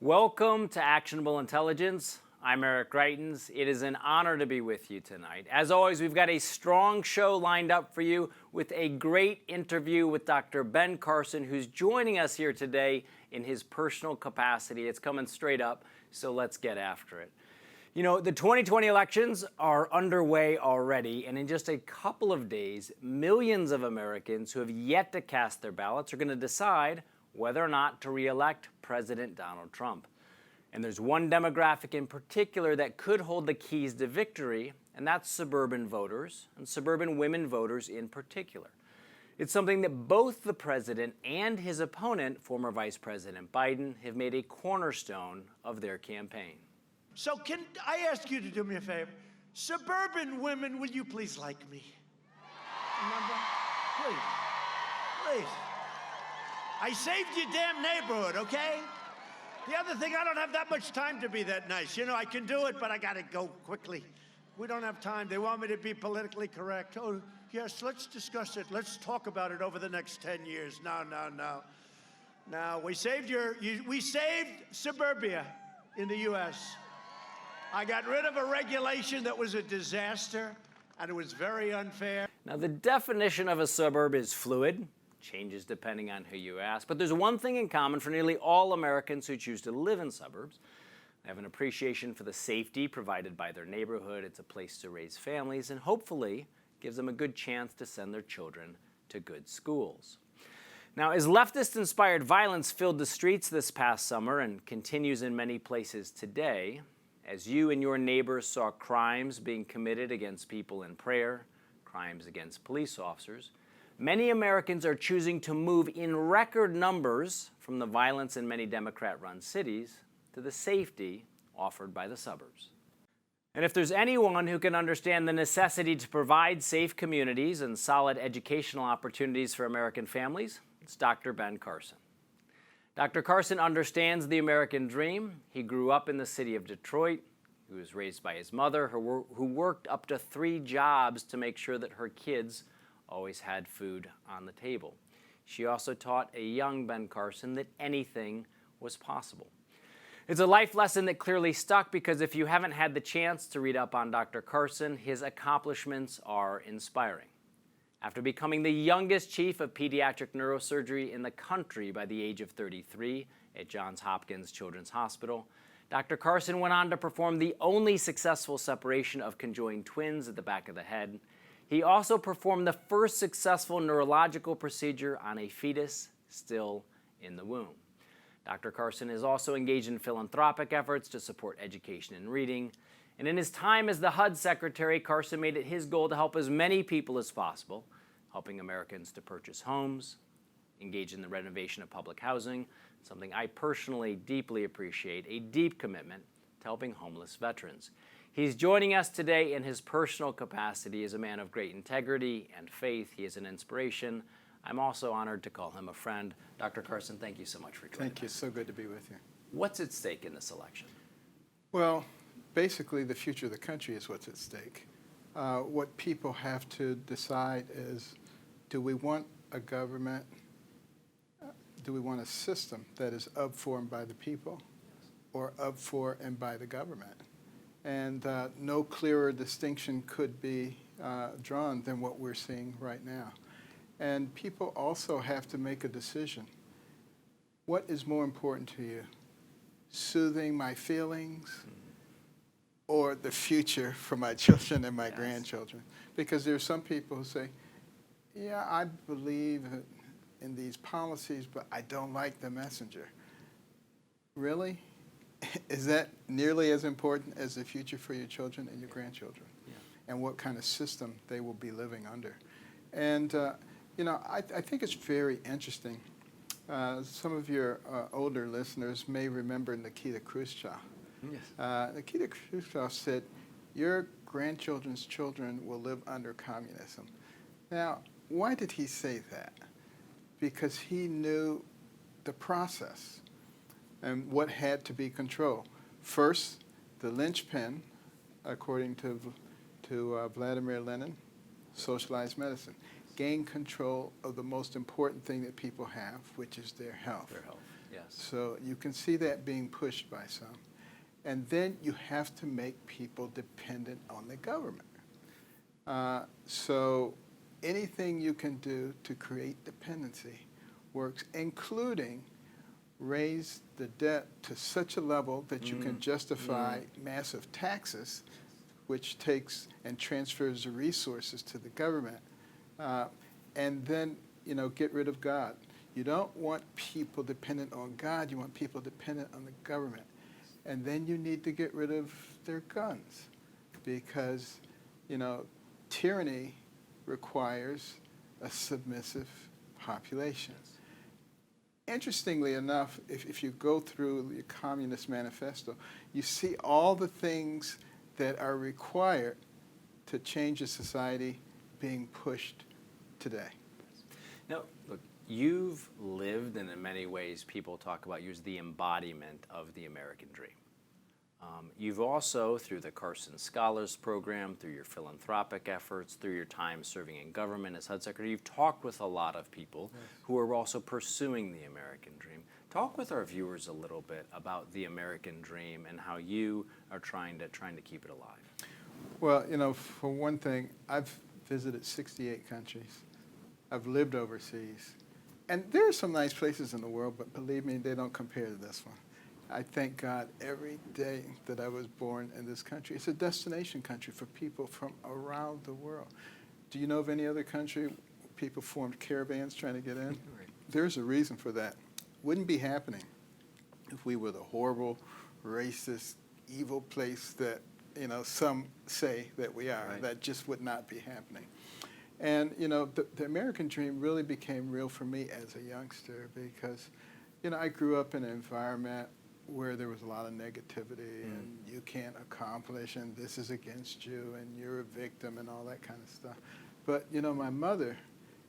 Welcome to Actionable Intelligence. I'm Eric Greitens. It is an honor to be with you tonight. As always, we've got a strong show lined up for you with a great interview with Dr. Ben Carson, who's joining us here today in his personal capacity. It's coming straight up, so let's get after it. You know, the 2020 elections are underway already, and in just a couple of days, millions of Americans who have yet to cast their ballots are going to decide whether or not to re-elect President Donald Trump. And there's one demographic in particular that could hold the keys to victory, and that's suburban voters, and suburban women voters in particular. It's something that both the president and his opponent, former Vice President Biden, have made a cornerstone of their campaign. So can I ask you to do me a favor? Suburban women, will you please like me? Remember? Please. I saved your damn neighborhood, okay? The other thing, I don't have that much time to be that nice. You know, I can do it, but I gotta go quickly. We don't have time. They want me to be politically correct. Oh, yes, let's discuss it. Let's talk about it over the next 10 years. No. No, we saved suburbia in the U.S. I got rid of a regulation that was a disaster, and it was very unfair. Now, the definition of a suburb is fluid, changes depending on who you ask, but there's one thing in common for nearly all Americans who choose to live in suburbs. They have an appreciation for the safety provided by their neighborhood. It's a place to raise families and hopefully gives them a good chance to send their children to good schools. Now, as leftist-inspired violence filled the streets this past summer and continues in many places today, as you and your neighbors saw crimes being committed against people in prayer, crimes against police officers, many Americans are choosing to move in record numbers from the violence in many Democrat-run cities to the safety offered by the suburbs. And if there's anyone who can understand the necessity to provide safe communities and solid educational opportunities for American families, it's Dr. Ben Carson. Dr. Carson understands the American dream. He grew up in the city of Detroit. He was raised by his mother, who worked up to 3 jobs to make sure that her kids always had food on the table. She also taught a young Ben Carson that anything was possible. It's a life lesson that clearly stuck because if you haven't had the chance to read up on Dr. Carson, his accomplishments are inspiring. After becoming the youngest chief of pediatric neurosurgery in the country by the age of 33 at Johns Hopkins Children's Hospital, Dr. Carson went on to perform the only successful separation of conjoined twins at the back of the head. He also performed the first successful neurological procedure on a fetus still in the womb. Dr. Carson is also engaged in philanthropic efforts to support education and reading. And in his time as the HUD secretary, Carson made it his goal to help as many people as possible, helping Americans to purchase homes, engage in the renovation of public housing, something I personally deeply appreciate, a deep commitment to helping homeless veterans. He's joining us today in his personal capacity as a man of great integrity and faith. He is an inspiration. I'm also honored to call him a friend. Dr. Carson, thank you so much for joining us. Thank you. So good to be with you. What's at stake in this election? Well, basically, the future of the country is what's at stake. What people have to decide is, do we want a government, do we want a system that is of for and by the people, or of for and by the government? And no clearer distinction could be drawn than what we're seeing right now. And people also have to make a decision. What is more important to you? Soothing my feelings or the future for my children and my grandchildren? Because there are some people who say, yeah, I believe in these policies, but I don't like the messenger. Really? Is that nearly as important as the future for your children and your grandchildren? Yeah. And what kind of system they will be living under? And, you know, I think it's very interesting. Some of your older listeners may remember Nikita Khrushchev. Yes. Nikita Khrushchev said, your grandchildren's children will live under communism. Now, why did he say that? Because he knew the process and what had to be controlled. First, the linchpin, according to Vladimir Lenin, socialized medicine. Gain control of the most important thing that people have, which is their health. Their health, yes. So you can see that being pushed by some. And then you have to make people dependent on the government. So anything you can do to create dependency works, including raise the debt to such a level that you can justify massive taxes, which takes and transfers the resources to the government, and then get rid of God. You don't want people dependent on God. You want people dependent on the government. And then you need to get rid of their guns, because tyranny requires a submissive population. Interestingly enough, if you go through the Communist Manifesto, you see all the things that are required to change a society being pushed today. Now, look, you've lived, and in many ways people talk about you as the embodiment of the American dream. You've also, through the Carson Scholars Program, through your philanthropic efforts, through your time serving in government as HUD Secretary, you've talked with a lot of people who are also pursuing the American dream. Talk with our viewers a little bit about the American dream and how you are trying to keep it alive. Well, for one thing, I've visited 68 countries. I've lived overseas. And there are some nice places in the world, but believe me, they don't compare to this one. I thank God every day that I was born in this country. It's a destination country for people from around the world. Do you know of any other country where people formed caravans trying to get in? There's a reason for that. Wouldn't be happening if we were the horrible, racist, evil place that some say that we are. Right. That just would not be happening. And the American dream really became real for me as a youngster, because I grew up in an environment where there was a lot of negativity and you can't accomplish and this is against you and you're a victim and all that kind of stuff. But my mother,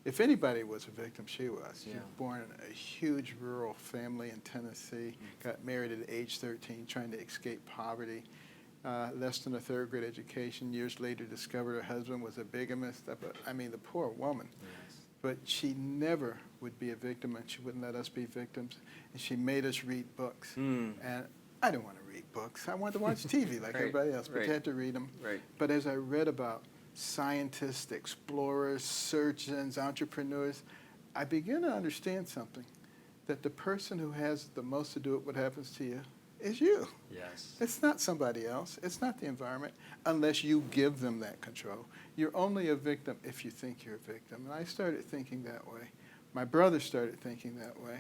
if anybody was a victim, she was. She was born in a huge rural family in Tennessee, got married at age 13, trying to escape poverty, less than a third grade education. Years later discovered her husband was a bigamist. I mean, the poor woman. But she never would be a victim, and she wouldn't let us be victims. And she made us read books. And I didn't want to read books. I wanted to watch TV like everybody else, but you had to read them. But as I read about scientists, explorers, surgeons, entrepreneurs, I began to understand something, that the person who has the most to do with what happens to you is you. Yes. It's not somebody else. It's not the environment, unless you give them that control. You're only a victim if you think you're a victim. And I started thinking that way. My brother started thinking that way.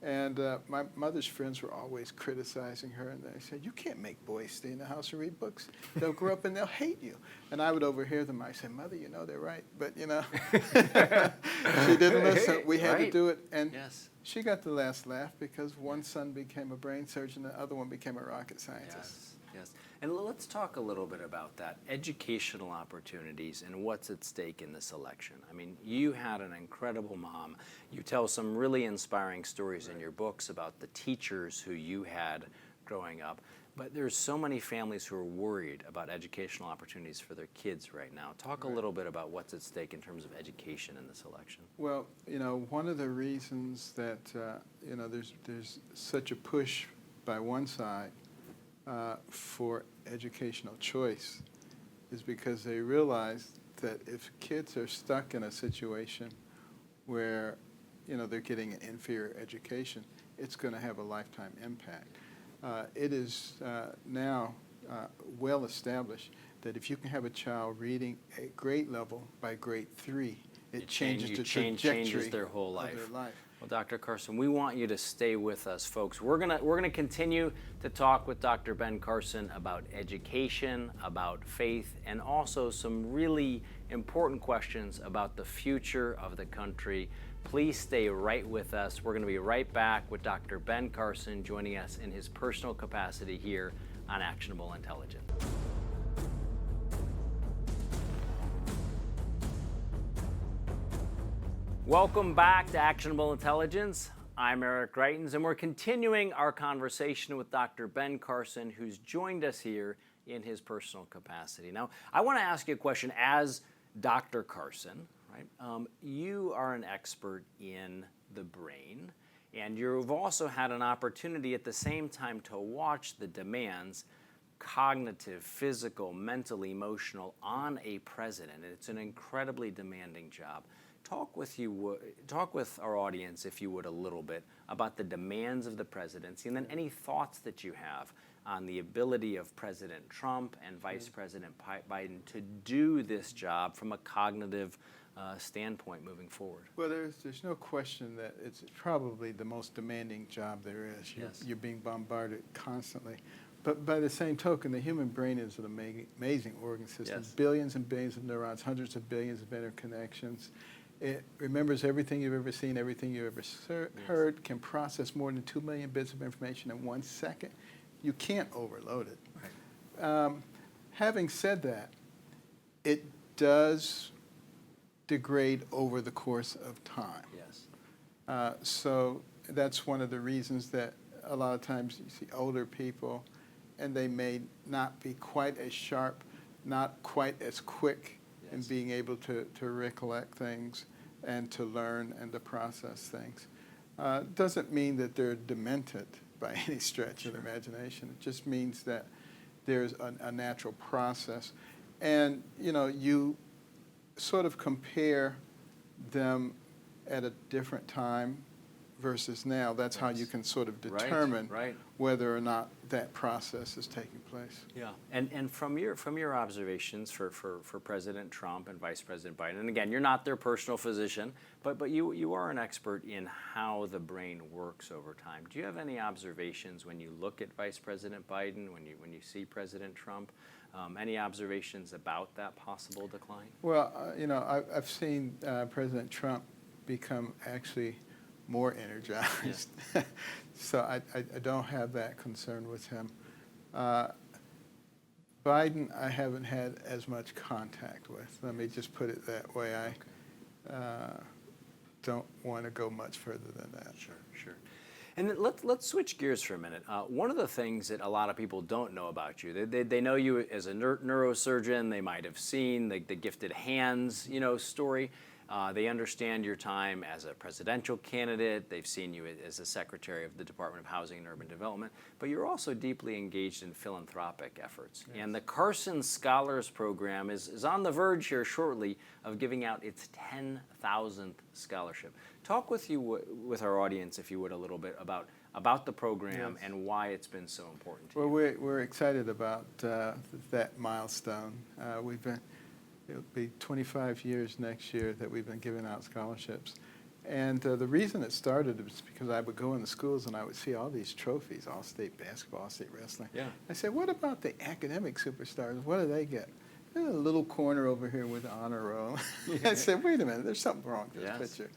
And my mother's friends were always criticizing her, and they said, you can't make boys stay in the house and read books. They'll grow up and they'll hate you. And I would overhear them. I said, Mother, they're right. But, she didn't listen. We had to do it. And she got the last laugh, because one son became a brain surgeon, the other one became a rocket scientist. Yes. And let's talk a little bit about that, educational opportunities and what's at stake in this election. I mean, you had an incredible mom. You tell some really inspiring stories in your books about the teachers who you had growing up. But there's so many families who are worried about educational opportunities for their kids right now. Talk a little bit about what's at stake in terms of education in this election. Well, one of the reasons that, there's such a push by one side for educational choice is because they realize that if kids are stuck in a situation where, they're getting an inferior education, it's going to have a lifetime impact. It is now well established that if you can have a child reading at grade level by grade 3, it changes the trajectory changes their whole life. Of their life. Well, Dr. Carson, we want you to stay with us, folks. We're gonna continue to talk with Dr. Ben Carson about education, about faith, and also some really important questions about the future of the country. Please stay right with us. We're going to be right back with Dr. Ben Carson joining us in his personal capacity here on Actionable Intelligence. Welcome back to Actionable Intelligence. I'm Eric Greitens, and we're continuing our conversation with Dr. Ben Carson, who's joined us here in his personal capacity. Now, I want to ask you a question as Dr. Carson, right? You are an expert in the brain, And you've also had an opportunity at the same time to watch the demands, cognitive, physical, mental, emotional, on a president. It's an incredibly demanding job. Talk with our audience, if you would, a little bit about the demands of the presidency, and then any thoughts that you have on the ability of President Trump and Vice President Biden to do this job from a cognitive standpoint moving forward. Well, there's no question that it's probably the most demanding job there is. You're being bombarded constantly. But by the same token, the human brain is an amazing organ system. Yes. Billions and billions of neurons, hundreds of billions of interconnections. It remembers everything you've ever seen, everything you've ever heard, can process more than 2 million bits of information in 1 second. You can't overload it. Right. Having said that, it does degrade over the course of time. Yes. So that's one of the reasons that a lot of times you see older people, and they may not be quite as sharp, not quite as quick in being able to recollect things and to learn and to process things. Doesn't mean that they're demented by any stretch of the imagination. It just means that there's a natural process. And, you know, you sort of compare them at a different time versus now. That's how you can sort of determine whether or not that process is taking place. Yeah, and from your observations for President Trump and Vice President Biden, and again, you're not their personal physician, but you are an expert in how the brain works over time. Do you have any observations when you look at Vice President Biden, when you see President Trump? Any observations about that possible decline? Well, you know, I've seen President Trump become actually more energized. Yeah. So I don't have that concern with him. Biden, I haven't had as much contact with. Let me just put it that way. I don't want to go much further than that. Sure. And let's switch gears for a minute. One of the things that a lot of people don't know about you, they know you as a neurosurgeon. They might have seen the gifted hands, story. They understand your time as a presidential candidate. They've seen you as a secretary of the Department of Housing and Urban Development. But you're also deeply engaged in philanthropic efforts. Yes. And the Carson Scholars Program is on the verge here shortly of giving out its 10,000th scholarship. Talk with our audience, if you would, a little bit about the program and why it's been so important to you. Well, we're excited about that milestone. It'll be 25 years next year that we've been giving out scholarships. And the reason it started was because I would go in the schools and I would see all these trophies, all-state basketball, all-state wrestling. Yeah. I said, what about the academic superstars? What do they get? There's a little corner over here with the honor roll. I said, wait a minute, there's something wrong with this picture.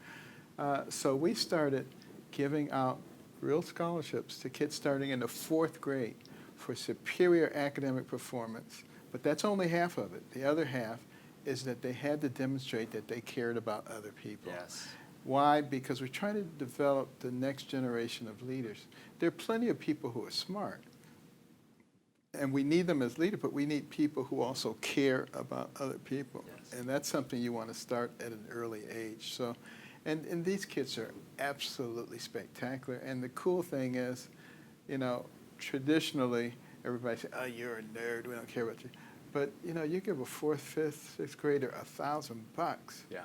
So we started giving out real scholarships to kids starting in the 4th grade for superior academic performance. But that's only half of it. The other half is that they had to demonstrate that they cared about other people. Yes. Why? Because we're trying to develop the next generation of leaders. There are plenty of people who are smart, and we need them as leaders, but we need people who also care about other people. Yes. And that's something you want to start at an early age. So, and these kids are absolutely spectacular. And the cool thing is, traditionally, everybody says, oh, you're a nerd, we don't care about you. But, you give a 4th, 5th, 6th grader $1,000. Yeah.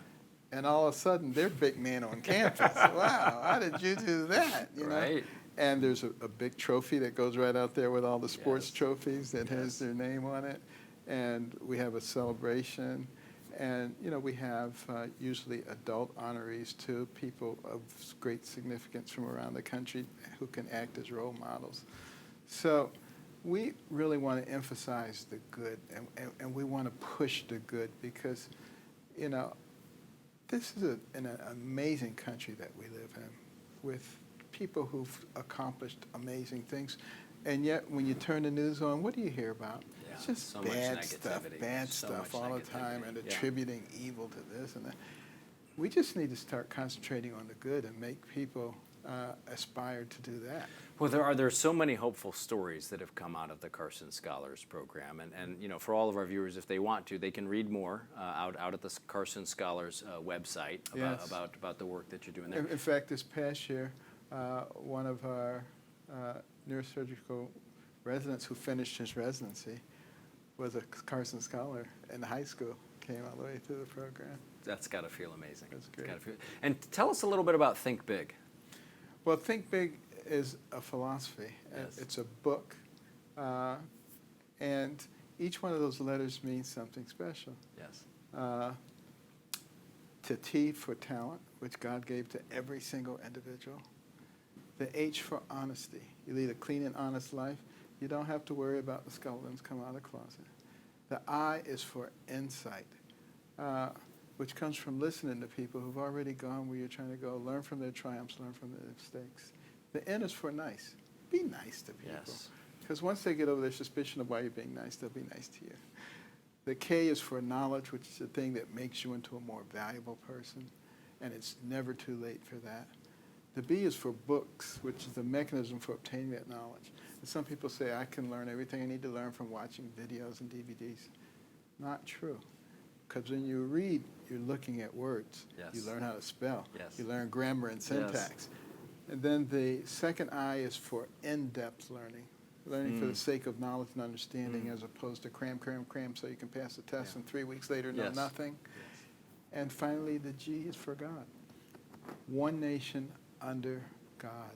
And all of a sudden, they're big man on campus. Wow, how did you do that? Right. And there's a big trophy that goes right out there with all the sports trophies that has their name on it. And we have a celebration. And, we have usually adult honorees too, people of great significance from around the country who can act as role models. So we really want to emphasize the good, and we want to push the good because, this is an amazing country that we live in with people who've accomplished amazing things. And yet, when you turn the news on, what do you hear about? Yeah, it's just so bad stuff all the time, and attributing evil to this and that. We just need to start concentrating on the good and make people aspire to do that. Well, there are so many hopeful stories that have come out of the Carson Scholars Program, and for all of our viewers, if they want to, they can read more out at the Carson Scholars website about the work that you're doing there. In fact, this past year, One of our neurosurgical residents who finished his residency was a Carson Scholar in high school, came all the way through the program. That's got to feel amazing. That's great. And tell us a little bit about Think Big. Well, Think Big is a philosophy. Yes. It's a book, and each one of those letters means something special. Yes. The T for talent, which God gave to every single individual. The H for honesty. You lead a clean and honest life. You don't have to worry about the skeletons coming out of the closet. The I is for insight, which comes from listening to people who've already gone where you're trying to go. Learn from their triumphs, learn from their mistakes. The N is for nice. Be nice to people. Yes. Because once they get over their suspicion of why you're being nice, they'll be nice to you. The K is for knowledge, which is the thing that makes you into a more valuable person, and it's never too late for that. The B is for books, which is the mechanism for obtaining that knowledge. And some people say, I can learn everything I need to learn from watching videos and DVDs. Not true. Because when you read, you're looking at words. Yes. You learn how to spell. Yes. You learn grammar and syntax. And then the second I is for in-depth learning. Learning for the sake of knowledge and understanding as opposed to cram so you can pass the test and 3 weeks later know nothing. Yes. And finally, the G is for God. One nation under God.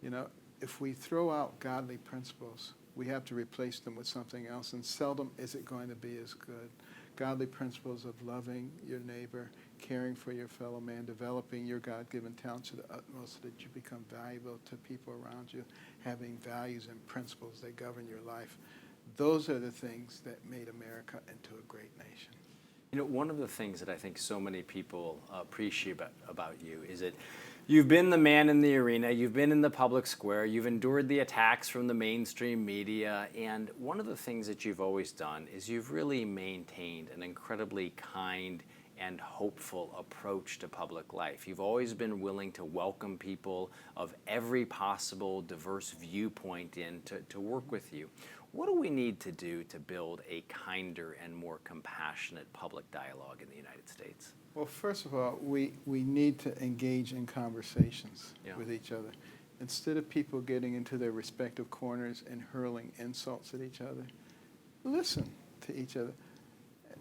You know, if we throw out godly principles, we have to replace them with something else, and seldom is it going to be as good. Godly principles of loving your neighbor, caring for your fellow man, developing your God-given talents to the utmost so that you become valuable to people around you, having values and principles that govern your life. Those are the things that made America into a great nation. You know, one of the things that I think so many people appreciate about you is that you've been the man in the arena, you've been in the public square, you've endured the attacks from the mainstream media, and one of the things that you've always done is you've really maintained an incredibly kind and hopeful approach to public life. You've always been willing to welcome people of every possible diverse viewpoint in to work with you. What do we need to do to build a kinder and more compassionate public dialogue in the United States? Well, first of all, we need to engage in conversations with each other. Instead of people getting into their respective corners and hurling insults at each other, listen to each other.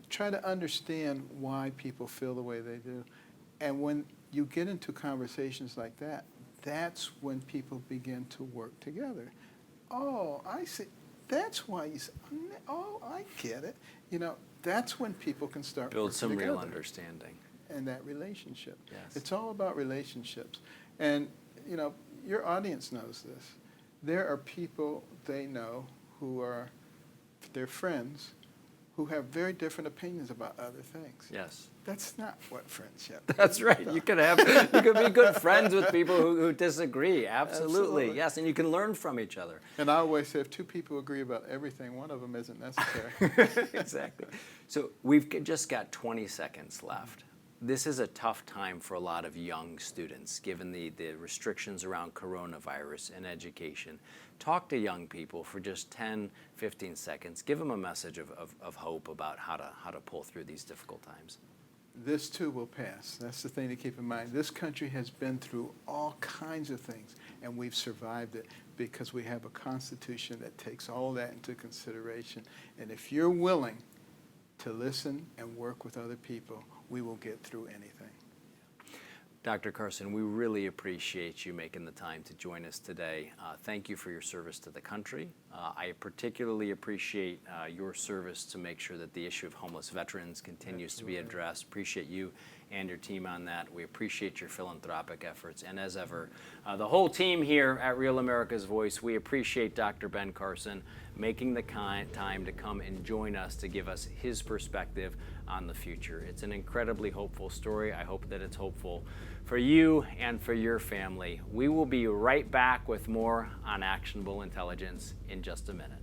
Try to understand why people feel the way they do. And when you get into conversations like that, that's when people begin to work together. Oh, I see. That's why you say, oh, I get it. You know, that's when people can start Build some working real together. Understanding. And that relationship. Yes. It's all about relationships. And, you know, your audience knows this. There are people they know who are their friends who have very different opinions about other things. Yes. That's not what friendship. That's right. You could be good friends with people who disagree. Absolutely. Yes, and you can learn from each other. And I always say if two people agree about everything, one of them isn't necessary. Exactly. So we've just got 20 seconds left. This is a tough time for a lot of young students, given the restrictions around coronavirus and education. Talk to young people for just 10, 15 seconds. Give them a message of hope about how to pull through these difficult times. This too will pass. That's the thing to keep in mind. This country has been through all kinds of things, and we've survived it because we have a Constitution that takes all that into consideration. And if you're willing to listen and work with other people, we will get through anything. Dr. Carson, we really appreciate you making the time to join us today. Thank you for your service to the country. I particularly appreciate your service to make sure that the issue of homeless veterans continues to be addressed. Appreciate you and your team on that. We appreciate your philanthropic efforts. And as ever, the whole team here at Real America's Voice, we appreciate Dr. Ben Carson making the time to come and join us to give us his perspective on the future. It's an incredibly hopeful story. I hope that it's hopeful for you and for your family. We will be right back with more on Actionable Intelligence in just a minute.